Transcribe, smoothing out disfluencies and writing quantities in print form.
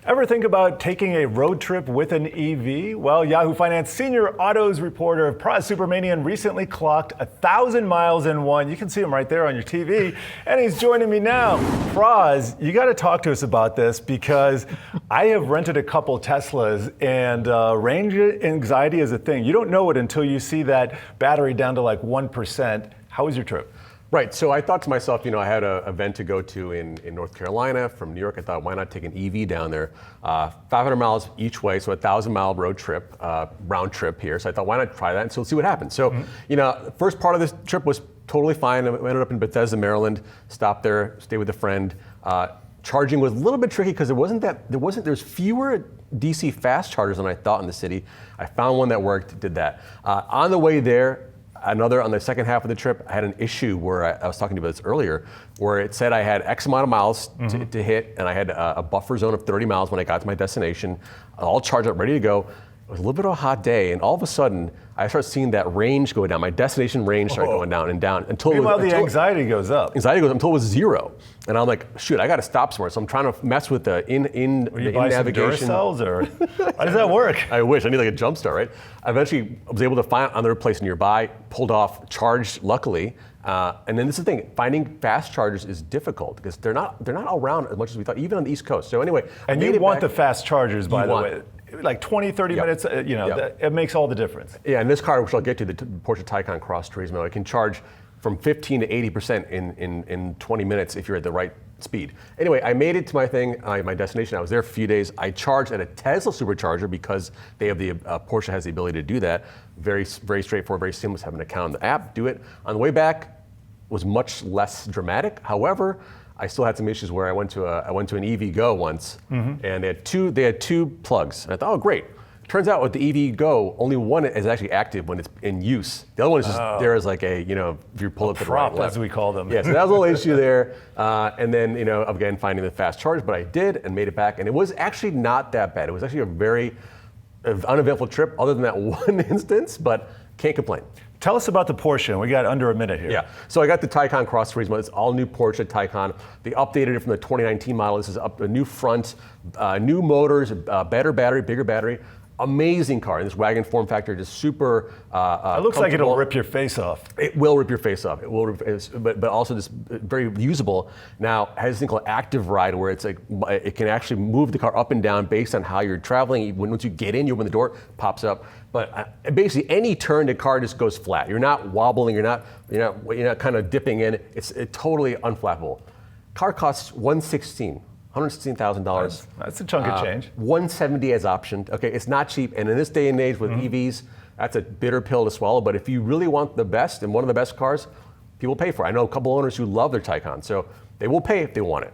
Ever think about taking a road trip with an EV? Well, Yahoo Finance senior autos reporter Praz Supermanian recently clocked 1,000 miles in one. You can see him right there on your TV, and he's joining me now. Praz, you got to talk to us about this because I have rented a couple Teslas, and range anxiety is a thing. You don't know it until you see that battery down to like 1%. How was your trip? Right, so I thought to myself, I had an event to go to in North Carolina from New York. I thought, why not take an EV down there? 500 miles each way, so a 1,000-mile road trip, round trip here. So I thought, why not try that? And so let's see what happens. So, first part of this trip was totally fine. I ended up in Bethesda, Maryland, stopped there, stayed with a friend. Charging was a little bit tricky because there's fewer DC fast chargers than I thought in the city. I found one that worked, did that. On the way there, on the second half of the trip, I had an issue where I was talking to you about this earlier, where it said I had X amount of miles to hit, and I had a buffer zone of 30 miles when I got to my destination, all charged up, ready to go. It was a little bit of a hot day, and all of a sudden, I started seeing that range go down. My destination range started going down and down until the anxiety goes up. Anxiety goes up until it was 0, and I'm like, shoot, I got to stop somewhere. So I'm trying to mess with the in navigation. Some Duracells, or how does that work? I wish I need like a jump start, right? I eventually was able to find another place nearby, pulled off, charged luckily. And then this is the thing, finding fast chargers is difficult because they're not around as much as we thought, even on the East Coast. So anyway, and you want the fast chargers, by the way. Like 20, 30 minutes, it makes all the difference. Yeah, and this car, which I'll get to, the Porsche Taycan Cross Turismo, it can charge from 15 to 80% in 20 minutes if you're at the right speed. Anyway, I made it to my destination. I was there for a few days. I charged at a Tesla supercharger because they have Porsche has the ability to do that. Very, very straightforward, very seamless. Have an account in the app, do it. On the way back, was much less dramatic. However, I still had some issues where I went to an EV Go once, and they had two plugs. And I thought, oh great. Turns out with the EV Go, only one is actually active when it's in use. The other one is just there as like a, if you pull it to the right, as we call them. Yeah, so that was a little issue there. And then, again, finding the fast charge, but I did and made it back. And it was actually not that bad. It was actually a very uneventful trip other than that one instance, but can't complain. Tell us about the Porsche. We got under a minute here. Yeah, so I got the Taycan Cross Turismo. It's all new Porsche Taycan. They updated it from the 2019 model. This is a new front, new motors, better battery, bigger battery. Amazing car in this wagon form factor, just super. It looks like it'll rip your face off. It will rip your face off. It will, but also just very usable. Now it has this thing called Active Ride, where it's like it can actually move the car up and down based on how you're traveling. Once you get in, you open the door, pops up. But basically, any turn, the car just goes flat. You're not wobbling. You're not kind of dipping in. It's totally unflappable. Car costs $116,000. That's a chunk of change. $170 as optioned. Okay, it's not cheap, and in this day and age with EVs, that's a bitter pill to swallow. But if you really want the best and one of the best cars, people pay for it. I know a couple owners who love their Taycan, so they will pay if they want it.